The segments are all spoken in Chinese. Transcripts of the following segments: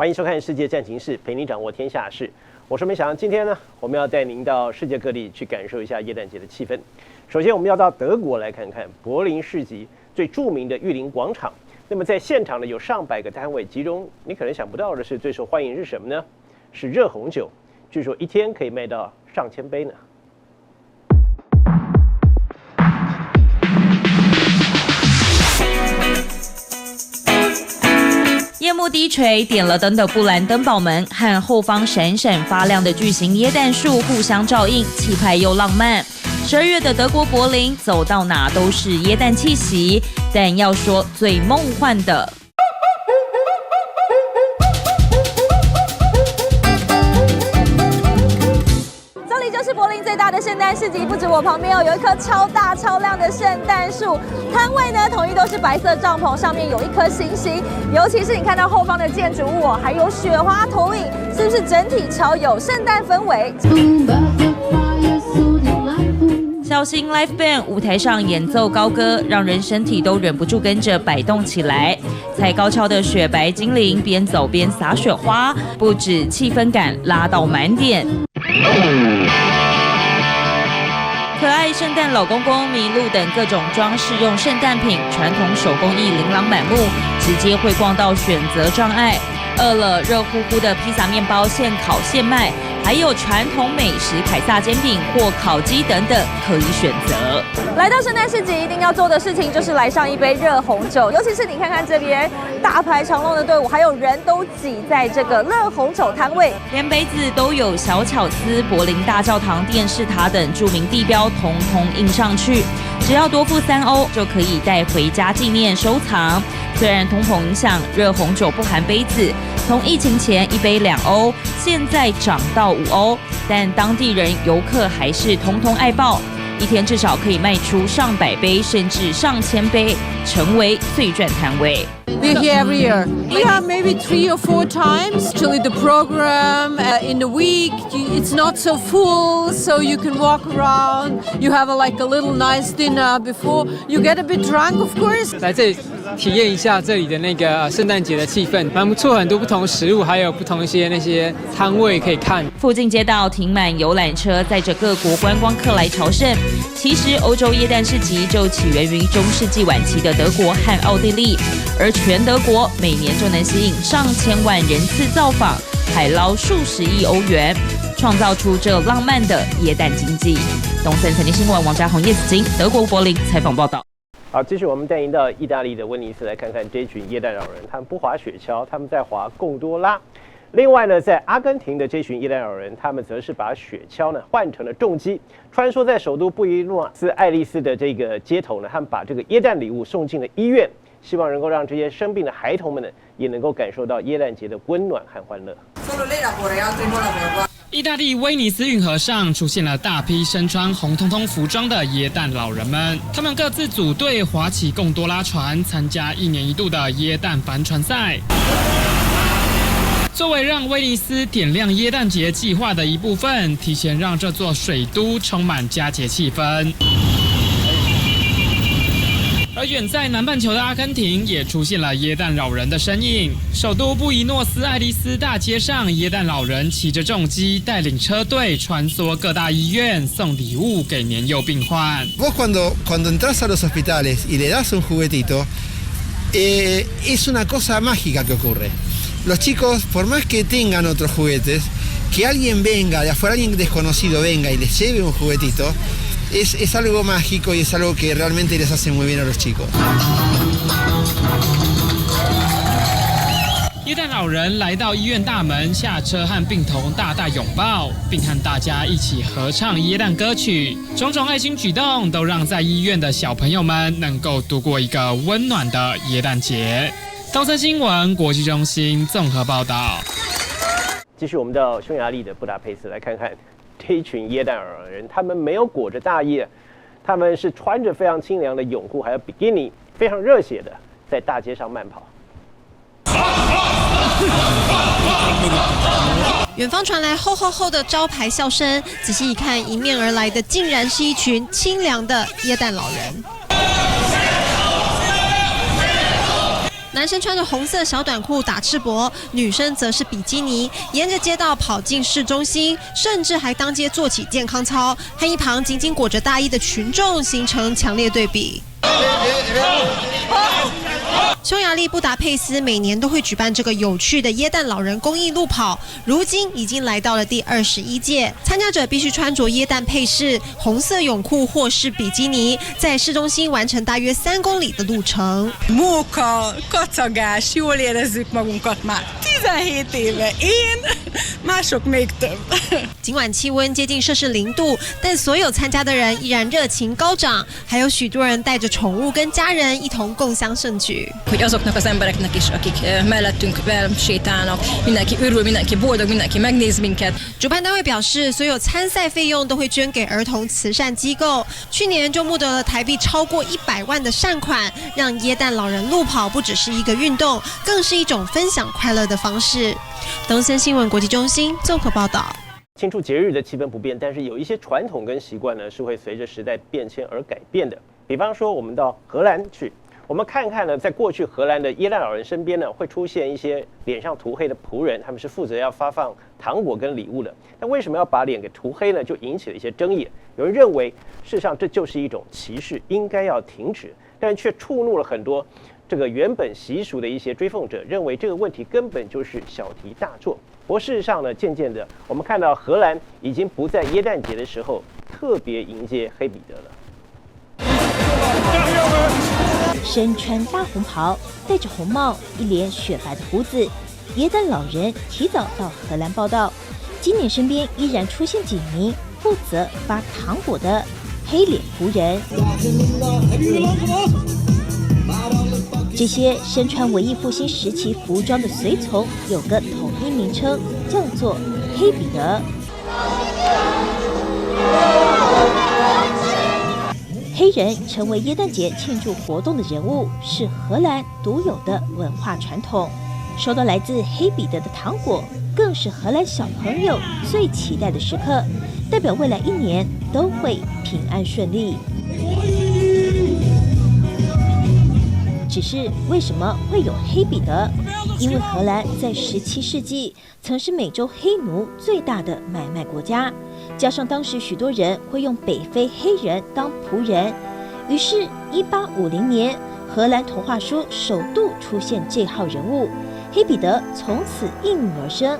欢迎收看《世界战情室》，陪你掌握天下事。我是梅翔，今天呢，我们要带您到世界各地去感受一下耶诞节的气氛。首先，我们要到德国来看看柏林市集最著名的玉林广场。那么在现场呢，有上百个摊位，其中你可能想不到的是，最受欢迎是什么呢？是热红酒，据说一天可以卖到上千杯呢。夜幕低垂，点了灯的布兰登堡门和后方闪闪发亮的巨型耶诞树互相照应，气派又浪漫。12月的德国柏林，走到哪都是耶诞气息，但要说最梦幻的，是柏林最大的圣诞市集，不止我旁边有一棵超大超亮的圣诞树，摊位呢统一都是白色帐篷，上面有一颗星星，尤其是你看到后方的建筑物还有雪花投影，是不是整体超有圣诞氛围？小型 live band 舞台上演奏高歌，让人身体都忍不住跟着摆动起来。踩高跷的雪白精灵边走边撒雪花，不止气氛感拉到满点。可爱圣诞老公公、麋鹿等各种装饰用圣诞品、传统手工艺琳琅满目，直接会逛到选择障碍。饿了，热乎乎的披萨面包现烤现卖，还有传统美食凯撒煎饼或烤鸡等等可以选择。来到圣诞市集，一定要做的事情就是来上一杯热红酒，尤其是你看看这边大排长龙的队伍，还有人都挤在这个热红酒摊位，连杯子都有小巧思、柏林大教堂、电视塔等著名地标统统印上去，只要多付3欧就可以带回家纪念收藏。虽然通膨影响，热红酒不含杯子，从疫情前1杯2欧，现在涨到5欧，但当地人游客还是通通爱爆，一天至少可以卖出上百杯甚至上千杯，成为最赚摊位。We're here every year. Yeah, maybe 3 or 4 times. Actually, the program in the week, it's not so full, so you can walk around. You have like a little nice dinner before. You get a bit drunk, of course. 来这里体验一下这里的那个圣诞节的气氛，蛮不错，很多不同食物，还有不同一些那些摊位可以看。附近街道停满游览车，载着各国观光客来朝圣。其实，欧洲耶诞市集就起源于中世纪晚期的德国和奥地利，而全德国每年就能吸引上千万人次造访，海捞数十亿欧元，创造出这浪漫的耶诞经济。东森财经新闻王家宏、叶子金，德国柏林采访报道。好，继续我们带您到意大利的威尼斯来看看这群耶诞老人，他们不滑雪橇，他们在滑贡多拉。另外呢，在阿根廷的这群耶诞老人，他们则是把雪橇呢换成了重机，穿梭在首都布宜诺斯艾利斯的这个街头呢，他们把这个耶诞礼物送进了医院，希望能够让这些生病的孩童们呢，也能够感受到耶诞节的温暖和欢乐。意大利威尼斯运河上出现了大批身穿红彤彤服装的耶诞老人们，他们各自组队划起贡多拉船，参加1年1度的耶诞帆船赛。作为让威尼斯点亮耶诞节计划的一部分，提前让这座水都充满佳节气氛。而远在南半球的阿根廷也出现了耶诞老人的身影。首都布宜诺斯艾利斯大街上，耶诞老人骑着重机，带领车队穿梭各大医院，送礼物给年幼病患。Vos cuando entras a los hospitales y le das un juguetito, es una cosa mágica que ocurre. Los chicos, por más que tengan otros juguetes, que alguien venga de afuera, alguien desconocido venga y les lleve un juguetito.Es algo mágico y es algo que realmente les hace muy bien a los chicos. 耶诞老人来到医院大门，下车和病童大拥抱，并和大家一起合唱耶诞歌曲。种种爱心举动都让在医院的小朋友们能够度过一个温暖的耶诞节。东森新闻国际中心综合报道。继续，我们到匈牙利的布达佩斯来看看。这一群耶诞老人，他们没有裹着大叶，他们是穿着非常清凉的泳裤，还有比基尼，非常热血的在大街上慢跑。远方传来吼吼吼的招牌笑声，仔细一看，迎面而来的竟然是一群清凉的耶诞老人。男生穿着红色小短裤打赤膊，女生则是比基尼，沿着街道跑进市中心，甚至还当街做起健康操，和一旁紧紧裹着大衣的群众形成强烈对比。匈牙利布达佩斯每年都会举办这个有趣的耶诞老人公益路跑，如今已经来到了第21届。参加者必须穿着耶诞配饰、红色泳裤或是比基尼，在市中心完成大约3公里的路程。Móka, kacagás, jól érezzük magunkat már 17 éve. Én, mások még több. 尽管气温接近摄氏0度，但所有参加的人依然热情高涨，还有许多人带着宠物跟家人一同共襄盛举。Hogy azoknak az embereknek is, akik mellettünk sétálnak, mindenki örül, mindenki boldog, mindenki megnéz minket. 主办单位表示，所有参赛费用都会捐给儿童慈善机构。去年就募得了台币超过100万的善款，让耶诞老人路跑不只是一个运动，更是一种分享快乐的方式。东森新闻国际中心综合报道。庆祝节日的气氛不变，但是有一些传统跟习惯呢，是会随着时代变迁而改变的。比方说，我们到荷兰去。我们看看呢，在过去荷兰的耶诞老人身边呢，会出现一些脸上涂黑的仆人，他们是负责要发放糖果跟礼物的。但为什么要把脸给涂黑呢？就引起了一些争议。有人认为，事实上这就是一种歧视，应该要停止，但却触怒了很多这个原本习俗的一些追奉者，认为这个问题根本就是小题大做。不过事实上呢，渐渐的，我们看到荷兰已经不在耶诞节的时候特别迎接黑彼得了。身穿大红袍，戴着红帽，一脸雪白的胡子，耶诞老人提早到荷兰报到。今年身边依然出现几名负责发糖果的黑脸仆人。这些身穿文艺复兴时期服装的随从有个统一名称，叫做黑彼得。黑人成为耶诞节庆祝活动的人物，是荷兰独有的文化传统。收到来自黑彼得的糖果，更是荷兰小朋友最期待的时刻，代表未来1年都会平安顺利。只是为什么会有黑彼得？因为荷兰在17世纪曾是美洲黑奴最大的买卖国家，加上当时许多人会用北非黑人当仆人，于是1850年荷兰童话书首度出现这号人物，黑彼得从此应运而生。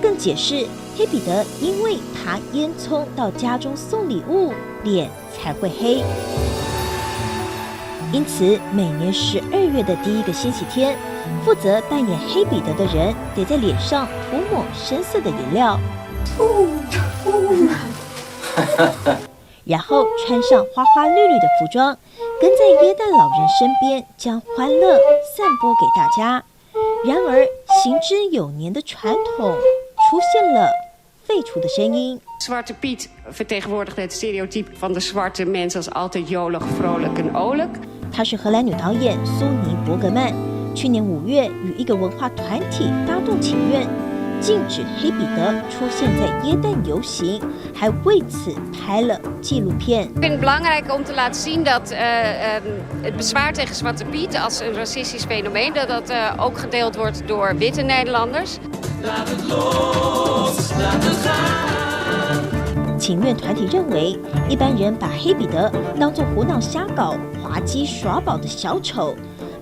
更解释黑彼得因为他烟囱到家中送礼物，脸才会黑。因此，每年12月的第1个星期天，负责扮演黑彼得的人得在脸上涂抹深色的颜料，然后穿上花花绿绿的服装，跟在耶诞老人身边，将欢乐散播给大家。然而，行之有年的传统出现了废除的声音。Zwarte Piet vertegenwoordigt het stereotype van de zwarte mens als altijd jolig, vrolijk en olijk. 她是荷兰女导演苏尼·伯格曼，去年5月与一个文化团体发动请愿，禁止黑彼得出现在耶诞游行，还为此拍了纪录片。Ik vind het belangrijk om te laten zien dat het bezwaar tegen Zwarte Piet als een racistisch fenomeen, dat dat ook gedeeld wordt door witte Nederlanders. 请愿团体认为，一般人把黑彼得当作胡闹瞎搞、滑稽耍宝的小丑，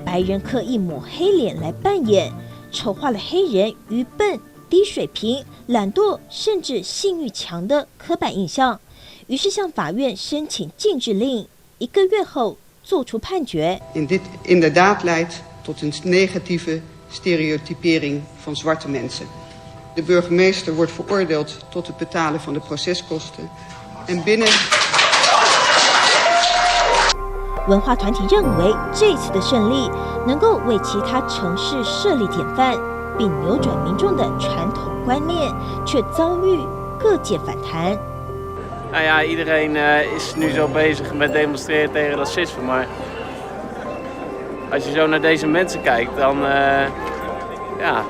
白人刻意抹黑脸来扮演，丑化了黑人愚笨、低水平、懒惰，甚至性欲强的刻板印象。于是向法院申请禁制令，1个月后做出判决。Dit inderdaad leidt tot een negatieve stereotypering van zwarte mensen. De burgemeester wordt veroordeeld tot het betalen van de proceskosten. En binnen. 文化团体认为，这次的胜利能够为其他城市设立典范，并扭转民众的传统观念，却遭遇各界反弹。Nou ja, iedereen is nu zo bezig met demonstreren tegen racisme, maar als je zo naar deze mensen kijkt, dan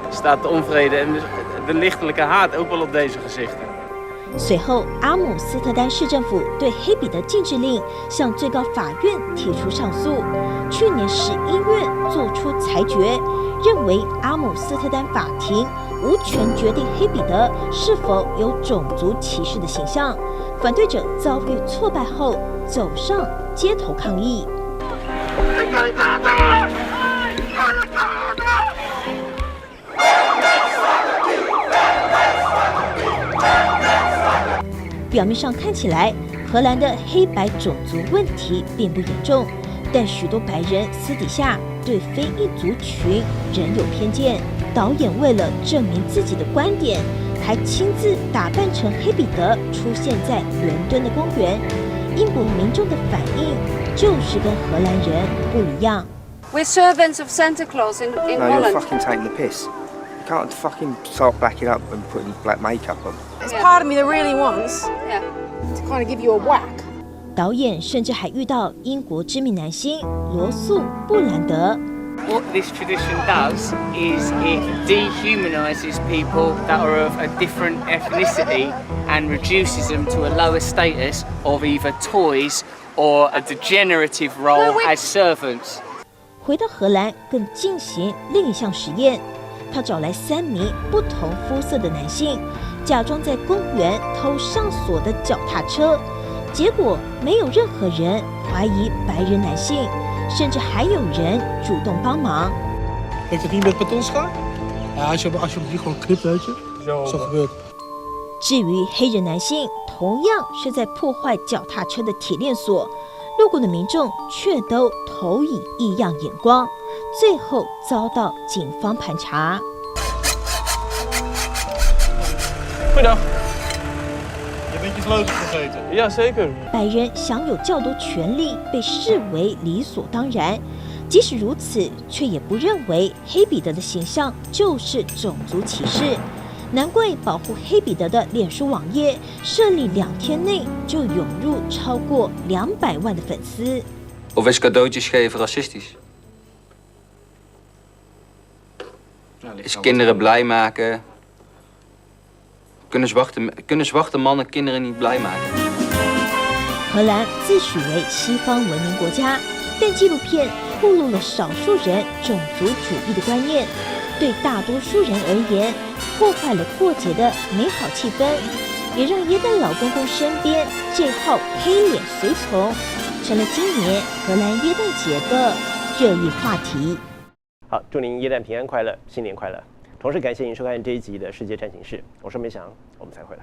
staat de onvrede en de lichtelijke haat ook wel op deze gezichten. 随后，阿姆斯特丹市政府对黑彼得禁制令向最高法院提出上诉。去年11月作出裁决，认为阿姆斯特丹法庭无权决定黑彼得是否有种族歧视的形象。反对者遭遇挫败后，走上街头抗议。表面上看起来，荷兰的黑白种族问题并不严重，但许多白人私底下对非裔族群仍有偏见。导演为了证明自己的观点，还亲自打扮成黑彼得出现在伦敦的公园。英国民众的反应就是跟荷兰人不一样。We're servants of Santa Claus in No, Holland. you're fucking taking the piss. You can't fucking start backing up and putting black makeup on. There's part of me that really wants to kind of give you a whack. 导演甚至还遇到英国知名男星罗素·布兰德。What this tradition does is it dehumanises people that are of a different ethnicity and reduces them to a lower status of either toys or a degenerative role as servants. 回到荷兰，更进行另一项实验。他找来3名不同肤色的男性，假装在公园偷上锁的脚踏车，结果没有任何人怀疑白人男性，甚至还有人主动帮忙。Heeft het niet met betons gaan? Ja, als je die gewoon knipt, weet je. Zo gebeurt. 至于黑人男性，同样是在破坏脚踏车的铁链锁，路过的民众却都投以异样眼光，最后遭到警方盘查。Goedendag. Je bent je sleutel vergeten. Ja, zeker. 白人享有较多权利被视为理所当然，即使如此，却也不认为黑彼得的形象就是种族歧视。难怪保护黑彼得的脸书网页设立2天内就涌入超过200万的粉丝。Of is cadeautjes geven racistisch? Is kinderen blij maken? Kunnen zwarte mannen kinderen niet blij maken? 荷兰自诩为西方文明国家，但纪录片暴露了少数人种族主义的观念，对大多数人而言，破坏了过节的美好气氛，也让耶诞老公公身边这号黑脸随从成了今年荷兰耶诞节的热议话题。好，祝您耶诞平安快乐，新年快乐！同时感谢您收看这一集的世界战情室，我是梅翔，我们再会了。